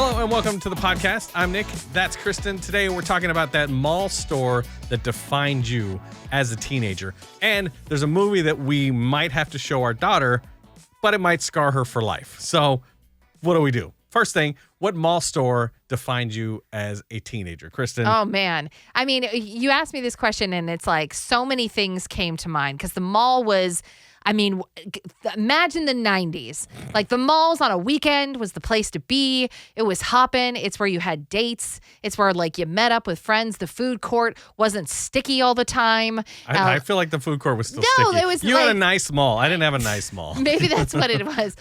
Hello and welcome to the podcast. I'm Nick. That's Kristen. Today we're talking about that mall store that defined you as a teenager. And there's a movie that we might have to show our daughter, but it might scar her for life. So what do we do? First thing, what mall store defined you as a teenager? Kristen? Oh, man. I mean, you asked me this question and it's like so many things came to mind because the mall was... imagine the 90s. Like the malls on a weekend was the place to be. It was hopping. It's where you had dates. It's where like you met up with friends. The food court wasn't sticky all the time. I feel like the food court was still sticky. It was you had a nice mall. I didn't have a nice mall. Maybe that's what it was.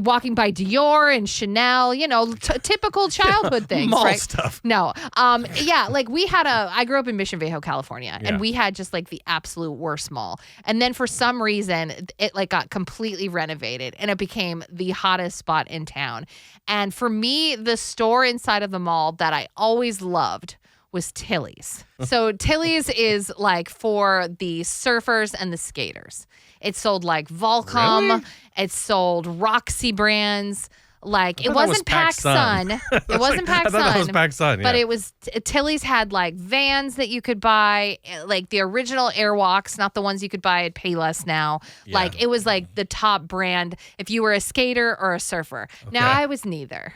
Walking by Dior and Chanel, typical childhood things. Mall right? stuff. No. Like I grew up in Mission Viejo, California, and we had just like the absolute worst mall. And then for some reason, it like got completely renovated and it became the hottest spot in town. And for me, the store inside of the mall that I always loved was Tilly's. So Tilly's is like for the surfers and the skaters. It sold like Volcom. Really? It sold Roxy brands. Like it was wasn't Pac Sun. It wasn't Pac Sun. I thought that was Pac Sun, yeah. But it was Tilly's had like Vans that you could buy, like the original Airwalks, not the ones you could buy at Payless now. Yeah. Like it was like the top brand if you were a skater or a surfer. Okay. Now I was neither.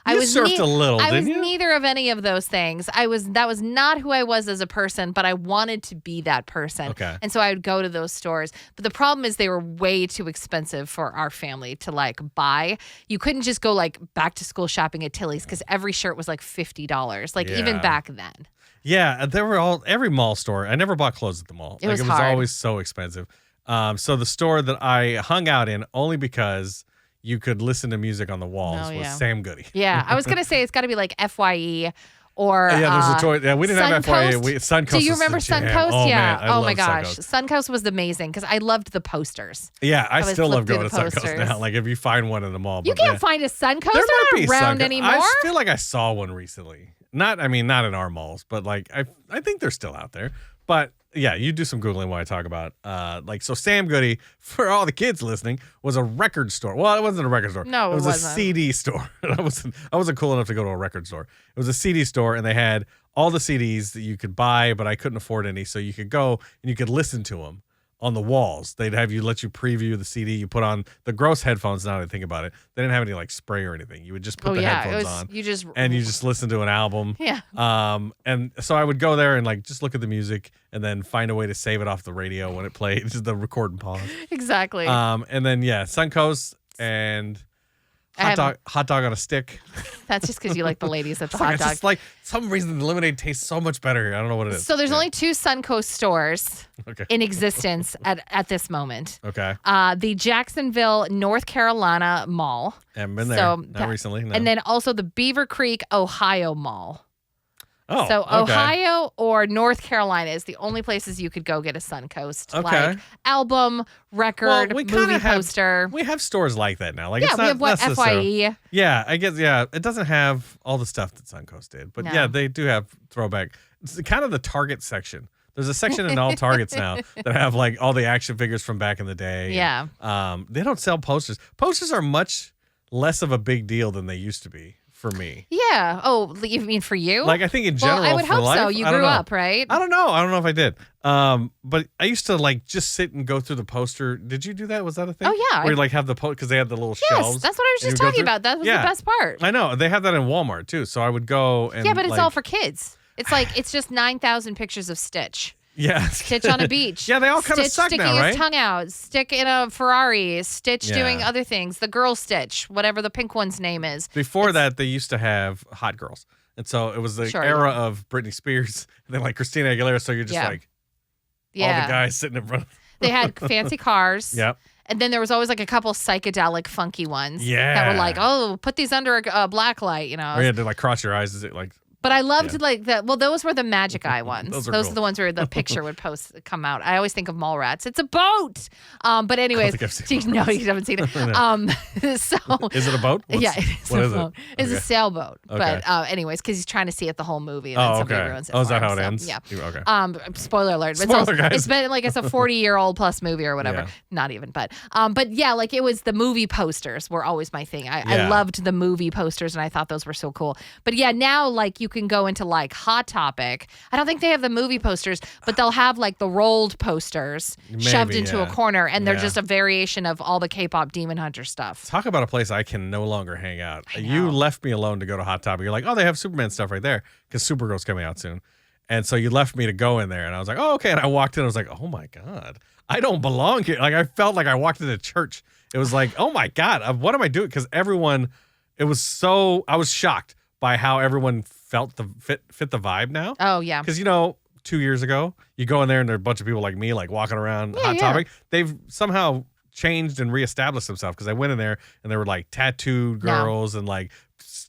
You surfed a little, didn't you? I was neither of any of those things. That was not who I was as a person, but I wanted to be that person. Okay. And so I would go to those stores. But the problem is they were way too expensive for our family to like buy. You couldn't just go like back to school shopping at Tilly's because every shirt was like $50. Like even back then. Yeah, every mall store. I never bought clothes at the mall. It was hard. Always so expensive. So the store that I hung out in only because you could listen to music on the walls was Sam Goody. Yeah, I was going to say it's got to be like FYE or there's a choice. Yeah, we didn't have FYE. Suncoast. Do you remember Suncoast? Oh, yeah. Man, oh my gosh. Suncoast was amazing because I loved the posters. Yeah, I still love going to Suncoast now. Like if you find one in the mall. You can't find a Suncoast. They're not around anymore. I feel like I saw one recently. Not in our malls, but like I think they're still out there. But yeah, you do some Googling while I talk about so Sam Goody, for all the kids listening, was a record store. Well, it wasn't a record store. No, it was a CD store. I wasn't cool enough to go to a record store. It was a CD store, and they had all the CDs that you could buy, but I couldn't afford any, so you could go and you could listen to them on the walls. They'd let you preview the CD. You put on the gross headphones. Now that I think about it, they didn't have any like spray or anything. You would just put the headphones on. You just listen to an album. Yeah. And so I would go there and like just look at the music and then find a way to save it off the radio when it played. Just the record and pause. Exactly. And then Suncoast and hot dog on a stick. That's just because you like the ladies at the hot dog. It's just like some reason the lemonade tastes so much better. I don't know what it is. So there's only 2 Suncoast stores in existence at this moment. Okay. The Jacksonville, North Carolina Mall. I haven't been there. Not recently. No. And then also the Beaver Creek, Ohio Mall. Oh, so okay. Ohio or North Carolina is the only places you could go get a Suncoast like album, record, movie poster. We have stores like that now. Like yeah, it's not we have FYE. Yeah, I guess. Yeah, it doesn't have all the stuff that Suncoast did, but yeah, they do have throwback. It's kind of the Target section. There's a section in all Targets now that have like all the action figures from back in the day. Yeah. And, they don't sell posters. Posters are much less of a big deal than they used to be. For me. Yeah. Oh, you mean for you? Like, I think in general, I would for hope life, so. You grew up, right? I don't know. I don't know if I did. But I used to like just sit and go through the poster. Did you do that? Was that a thing? Oh, yeah. Where you like have the because they had the little shelves. Yes, that's what I was just talking about. That was the best part. I know. They have that in Walmart too. So I would go and but it's all for kids. It's like, it's just 9,000 pictures of Stitch. Yeah. Stitch on a beach. Yeah, they all kind of suck sticking now, right? his tongue out. Stick in a Ferrari. Stitch doing other things. The girl Stitch, whatever the pink one's name is. Before that, they used to have hot girls. And so it was the era of Britney Spears and then like Christina Aguilera. So you're just like all the guys sitting in front of They had fancy cars. Yep. And then there was always like a couple psychedelic funky ones. Yeah. That were like, oh, put these under a black light, Or you had to like cross your eyes as it like But I loved like the those were the Magic Eye ones. Those Those are are the ones where the picture would come out. I always think of Mallrats. It's a boat. But anyways, think I've seen no, you haven't seen it. So Is it a boat? yeah, it's what a is boat. it? It's a sailboat. Okay. But anyways, because he's trying to see it the whole movie, and then Oh, somebody okay. ruins it. Oh, is for that him, how it so, ends? Yeah. Okay. Spoiler alert. Spoiler, guys. It's been like it's a 40-year-old plus movie or whatever. Yeah. Not even, but yeah, like it was the movie posters were always my thing. I Yeah. loved the movie posters, and I thought those were so cool. But yeah, now like you can go into like Hot Topic. I don't think they have the movie posters, but they'll have like the rolled posters shoved Maybe, into yeah. a corner, and they're Yeah. just a variation of all the K-pop Demon Hunter stuff. Talk about a place I can no longer hang out. I You know. left me alone to go to Hot Topic. You're like, oh, they have Superman stuff right there because Supergirl's coming out soon. And so you left me to go in there. And I was like, oh, okay. And I walked in. I was like, oh, my God. I don't belong here. Like, I felt like I walked into church. It was like, oh, my God. What am I doing? Because everyone, I was shocked by how everyone felt fit the vibe now. Oh yeah. Because, 2 years ago, you go in there and there are a bunch of people like me, like walking around Yeah, Hot yeah. Topic. They've somehow changed and reestablished themselves because I went in there and there were like tattooed No. girls and like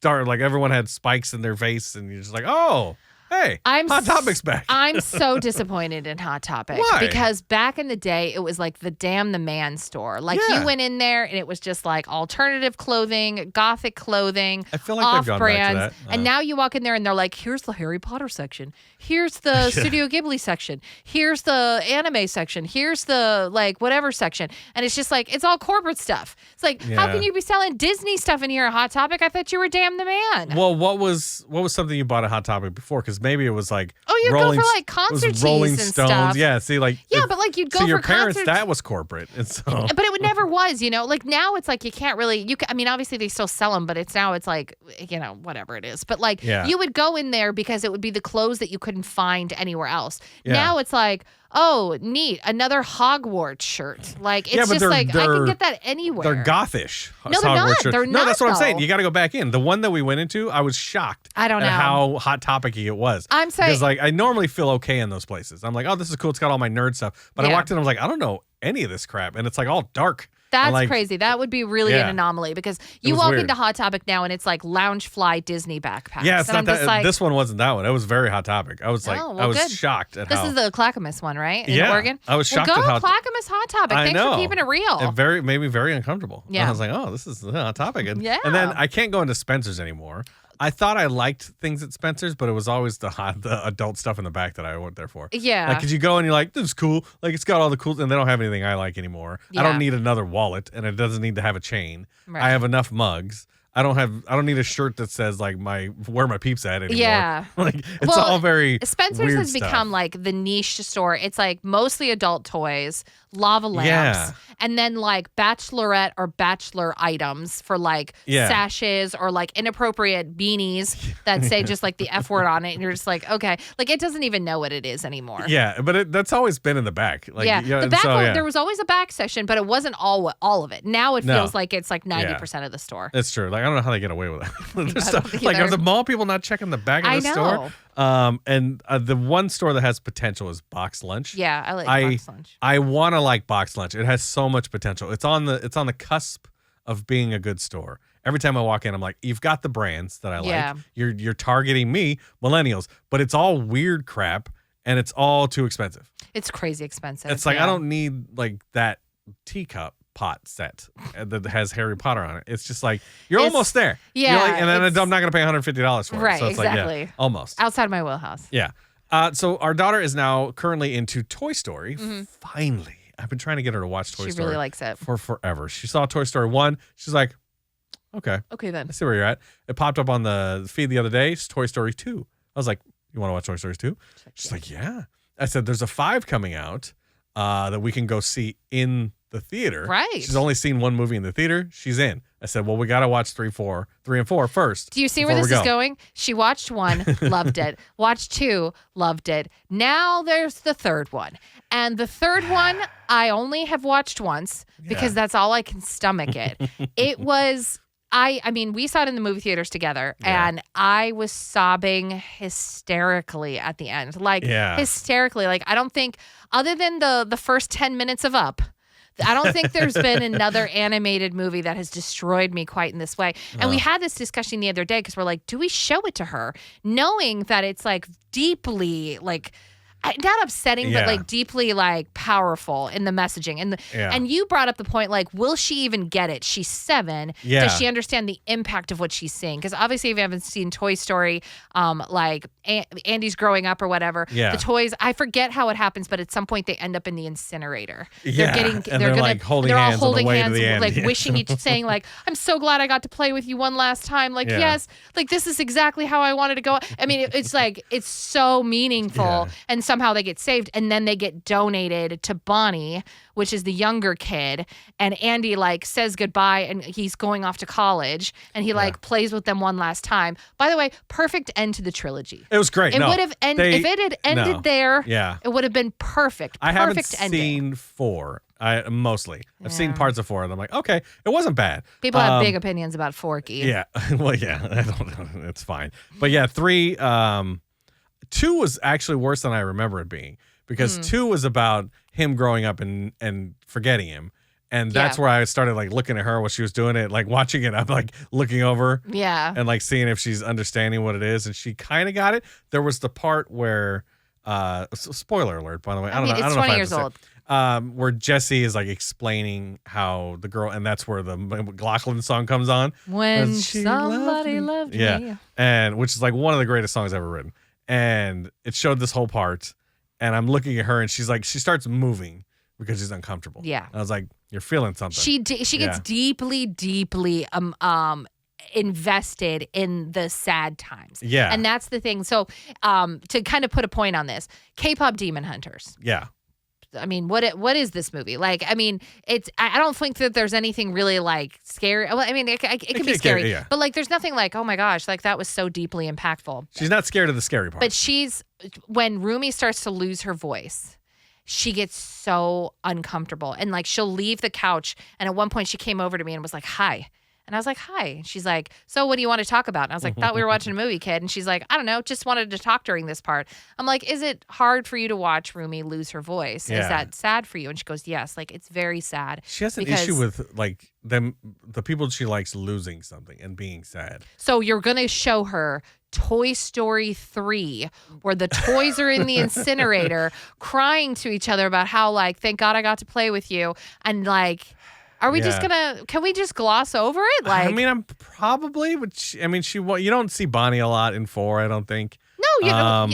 everyone had spikes in their face and you're just like, oh, hey, Hot Topic's back. I'm so disappointed in Hot Topic. Why? Because back in the day, it was like the Damn the Man store. Like Yeah. you went in there and it was just like alternative clothing, gothic clothing, I feel like they've gone back to off-brands. that. And now you walk in there and they're like, here's the Harry Potter section. Here's the Studio Ghibli section. Here's the anime section. Here's the like whatever section. And it's just like, it's all corporate stuff. It's like, how Yeah. can you be selling Disney stuff in here at Hot Topic? I thought you were Damn the Man. Well, what was something you bought at Hot Topic before? Because maybe it was like you go Rolling, for like it concert was Rolling tees and Stones. stuff. Yeah, see, like Yeah, but like you'd go to your for parents, concerts. that was corporate, and so But it never was, Like now it's like you can't really. I mean, obviously they still sell them, but now it's like whatever it is. But like Yeah. you would go in there because it would be the clothes that you couldn't find anywhere else. Yeah. Now it's like, oh, neat, another Hogwarts shirt. Like it's Yeah, but just like I can they're- get that anywhere. they're gothish. No, they're Hogwarts not. shirts. They're No, that's what I'm not, saying. though. You got to go back in. The one that we went into, I was shocked. I don't at know. how Hot Topic-y it was. I'm saying- because like I normally feel okay in those places. I'm like, oh, this is cool. It's got all my nerd stuff. But I Yeah. walked in, I was like, I don't know any of this crap, and it's like all dark. That's And, like, crazy. That would be really Yeah. an anomaly because you was walk weird. into Hot Topic now and it's like Loungefly Disney backpacks. Yeah, it's and not I'm just that. like, This one wasn't that one. It was very Hot Topic. I was like, Oh, well, I was good. shocked at this how. is the Clackamas one, right? In Yeah, Oregon? I was shocked well, at go how- Clackamas Hot Topic. I Thanks know. for keeping it real. It made me very uncomfortable. Yeah. I was like, oh, this is Hot Topic. And Yeah. then I can't go into Spencer's anymore. I thought I liked things at Spencer's, but it was always the adult stuff in the back that I went there for. Yeah. Like, cause you go and you're like, this is cool. Like, it's got all the cool, and they don't have anything I like anymore. I Yeah. don't need another wallet, and it doesn't need to have a chain. Right. I have enough mugs. I don't need a shirt that says like where my peeps at anymore. Yeah. Like it's Well, all very Spencer's weird has stuff. become like the niche store. It's like mostly adult toys, lava lamps, Yeah. and then like bachelorette or bachelor items for like Yeah. sashes or like inappropriate beanies that say just like the F word on it. And you're just like, okay. Like it doesn't even know what it is anymore. Yeah, but that's always been in the back. Like, yeah, you know, the back so, one, yeah. there was always a back section, but it wasn't all of it. Now it No. feels like it's like 90% of the store. It's true. Like I don't know how they get away with it. There's I stuff, don't like are either. the mall people not checking the back of I the know. store? And the one store that has potential is Box Lunch. Yeah, I like box lunch. I want to like Box Lunch. It has so much potential. It's on the cusp of being a good store. Every time I walk in, I'm like, you've got the brands that I Yeah. like. You're targeting me, millennials, but it's all weird crap and it's all too expensive. It's crazy expensive. It's like yeah. I don't need like that teacup pot set that has Harry Potter on it. It's just like you're It's- almost there. yeah, You're like, and then it's- I'm not going to pay $150 for it. Right, So it's like, yeah, exactly. almost. outside my wheelhouse. Yeah. So our daughter is now currently into Toy Story. Finally, I've been trying to get her to watch Toy She Story really likes it. for forever. She saw Toy Story 1. She's like, okay, Okay then. I see where you're at. It popped up on the feed the other day. It's Toy Story 2. I was like, you want to watch Toy Story 2? She's like, yeah. I said, there's a 5 coming out that we can go see in the theater. Right. She's only seen one movie in the theater. She's in. I said, well, we got to watch 3 and 4 first. Do you see where before this we is go. going? She watched 1, loved it. Watched 2, loved it. Now there's the 3rd one. And the 3rd one, I only have watched once because Yeah. that's all I can stomach it. It was I mean, we saw it in the movie theaters together, Yeah. and I was sobbing hysterically at the end. Like Yeah. hysterically. Like I don't think other than the first 10 minutes of Up, I don't think there's been another animated movie that has destroyed me quite in this way. And we had this discussion the other day because we're like, do we show it to her? Knowing that it's like deeply like not upsetting, but like deeply like powerful in the messaging. And you brought up the point, like, will she even get it? She's 7. Yeah. Does she understand the impact of what she's seeing? Because obviously, if you haven't seen Toy Story, like Andy's growing up or whatever, the toys, I forget how it happens, but at some point they end up in the incinerator. Yeah. They're like holding hands, all holding hands, like wishing each, saying like, I'm so glad I got to play with you one last time. Like, yes, like this is exactly how I wanted to go. I mean, it's like, it's so meaningful. And somehow they get saved, and then they get donated to Bonnie, which is the younger kid, and Andy like says goodbye, and he's going off to college, and he like plays with them one last time. By the way, perfect end to the trilogy. It was great. It would have ended if it had ended there. Yeah, it would have been perfect. I haven't ending. seen 4. I've seen parts of 4, and I'm like, okay, it wasn't bad. People have big opinions about Forky. Yeah, well, yeah, I don't know. It's fine, but yeah, 3. 2 was actually worse than I remember it being, because 2 was about him growing up and forgetting him. And that's where I started like looking at her while she was doing it, like watching it. I'm like looking over and like seeing if she's understanding what it is. And she kind of got it. There was the part where, spoiler alert, by the way. I don't know. It's 20 years old. Where Jesse is like explaining how the girl, and that's where the McLaughlin song comes on. When somebody loved me. Yeah. And which is like one of the greatest songs ever written. And it showed this whole part, and I'm looking at her, and she's like, she starts moving because she's uncomfortable. Yeah. And I was like, you're feeling something. She gets deeply invested in the sad times. Yeah. And that's the thing. So to kind of put a point on this, K-pop Demon Hunters. Yeah. I mean, what is this movie? Like, I mean, I don't think that there's anything really like scary. Well, I mean, it can be scary, but like, there's nothing like, oh my gosh, like that was so deeply impactful. She's not scared of the scary part. But when Rumi starts to lose her voice, she gets so uncomfortable, and like she'll leave the couch. And at one point she came over to me and was like, hi. And I was like, hi. And she's like, so what do you want to talk about? And I was like, thought we were watching a movie, kid. And she's like, I don't know, just wanted to talk during this part. I'm like, is it hard for you to watch Rumi lose her voice? Yeah. Is that sad for you? And she goes, yes, like it's very sad. She has an issue with like the people she likes losing something and being sad. So you're going to show her Toy Story 3, where the toys are in the incinerator crying to each other about how like, thank God I got to play with you. And like, are we just can we just gloss over it? Like, I mean, I'm probably, but you don't see Bonnie a lot in 4, I don't think. No, you know,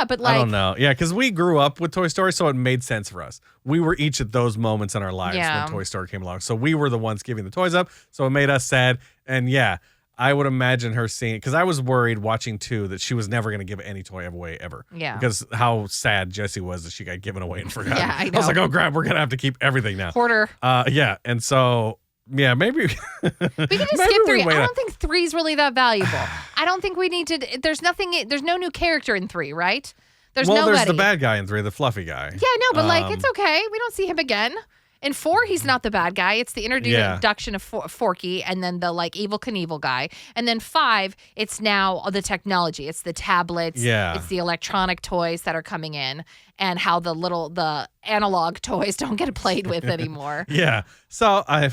but like, I don't know. Yeah, because we grew up with Toy Story, so it made sense for us. We were each at those moments in our lives when Toy Story came along. So we were the ones giving the toys up, so it made us sad. And yeah, I would imagine her seeing, because I was worried watching 2 that she was never going to give any toy away ever. Yeah. Because how sad Jessie was that she got given away and forgotten. Yeah, I know. I was like, oh, crap, we're going to have to keep everything now. Hoarder. Yeah, and so, yeah, maybe. We can just skip 3. I don't think 3 is really that valuable. I don't think we need to, there's no new character in 3, right? There's nobody. There's the bad guy in 3, the fluffy guy. Yeah, no, but like, it's okay. We don't see him again. In 4, he's not the bad guy. It's the introduction of Forky, and then the like Evel Knievel guy. And then 5, it's now the technology. It's the tablets. Yeah. It's the electronic toys that are coming in, and how the analog toys don't get played with anymore. Yeah. So I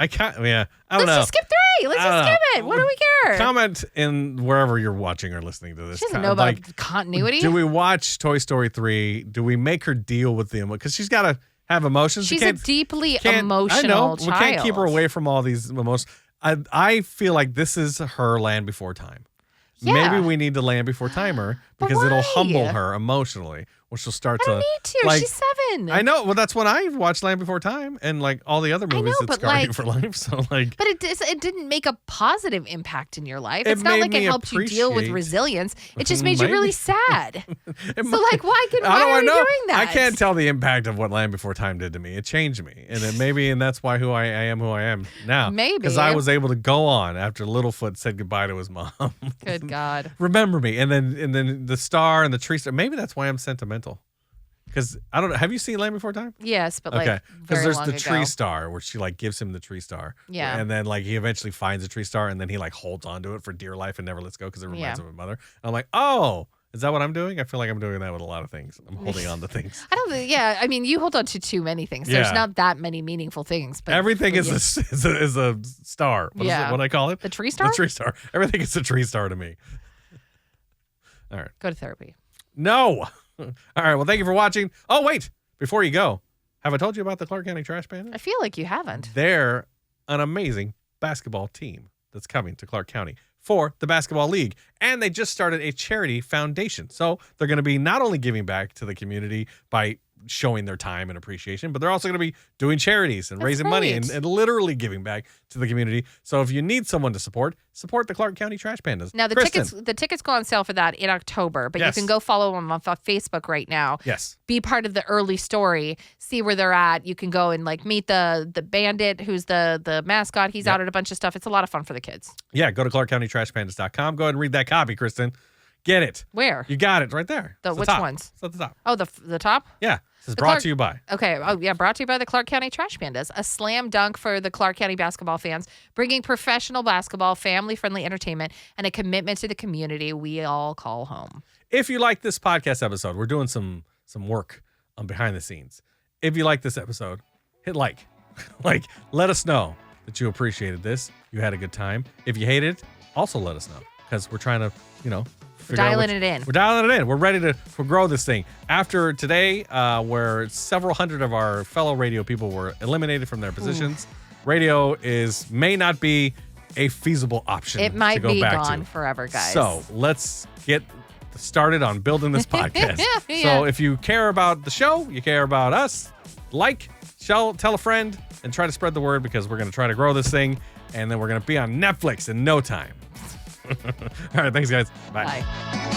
can't. Yeah. I don't know. Let's just skip 3. Let's just skip it. What do we care? Comment in wherever you're watching or listening to this. She doesn't know about continuity. Do we watch Toy Story 3? Do we make her deal with them? Because she's got to have emotions. She's a deeply emotional child. We can't keep her away from all these emotions. I feel like this is her Land Before Time. Yeah. Maybe we need to Land Before Time her, because it'll humble her emotionally, which she'll start to. I don't need to. Like, she's 7. I know. Well, that's when I watched Land Before Time, and like all the other movies that scarred you for life. So like, but it didn't make a positive impact in your life. It's not like it helped you deal with resilience. It just made you really sad. So like, why are you doing that? I can't tell the impact of what Land Before Time did to me. It changed me, and that's why I am who I am now. Maybe because I was able to go on after Littlefoot said goodbye to his mom. Good God, remember me, and then the star and the tree star. Maybe that's why I'm sentimental. Because I don't know. Have you seen Land Before Time? Yes, but like, because there's the tree star where she like gives him the tree star. Yeah. And then like he eventually finds a tree star, and then he like holds onto it for dear life and never lets go because it reminds him of his mother. And I'm like, oh, Is that what I'm doing? I feel like I'm doing that with a lot of things. I'm holding on to things. I don't think, yeah. I mean, you hold on to too many things. There's Yeah. not that many meaningful things. But Everything is a star. What is it? What do I call it? The tree star? The tree star. Everything is a tree star to me. All right. Go to therapy. No. All right. Well, thank you for watching. Oh, wait. Before you go, have I told you about the Clark County Trash Pandas? I feel like you haven't. They're an amazing basketball team that's coming to Clark County for the basketball league, and they just started a charity foundation. So they're going to be not only giving back to the community by showing their time and appreciation, but they're also going to be doing charities and That's raising money great. and literally giving back to the community. So if you need someone to support the Clark County Trash Pandas. Now Kristen. the tickets go on sale for that in October, but Yes. you can go follow them on Facebook right now. Yes. Be part of the early story, see where they're at. You can go and like meet the bandit who's the mascot. He's Yep. out at a bunch of stuff. It's a lot of fun for the kids. Yeah, go to clarkcountytrashpandas.com. Go ahead and read that copy, Kristen. Get it. Where? You got it right there. The It's which top. ones? It's at the top. Oh, the top? Yeah. It says The brought Clark- to you by. Okay. Oh, yeah. Brought to you by the Clark County Trash Pandas, a slam dunk for the Clark County basketball fans, bringing professional basketball, family-friendly entertainment, and a commitment to the community we all call home. If you like this podcast episode, we're doing some work on behind the scenes. If you like this episode, hit like. Let us know that you appreciated this. You had a good time. If you hated it, also let us know, because we're trying to, figure out Dialing it in. We're dialing it in. We're ready to grow this thing. After today, where several hundred of our fellow radio people were eliminated from their positions, radio may not be a feasible option. It might to go be back gone to. forever, guys. So let's get started on building this podcast. Yeah. So if you care about the show, you care about us, tell a friend, and try to spread the word, because we're going to try to grow this thing, and then we're going to be on Netflix in no time. All right, thanks, guys. Bye. Bye.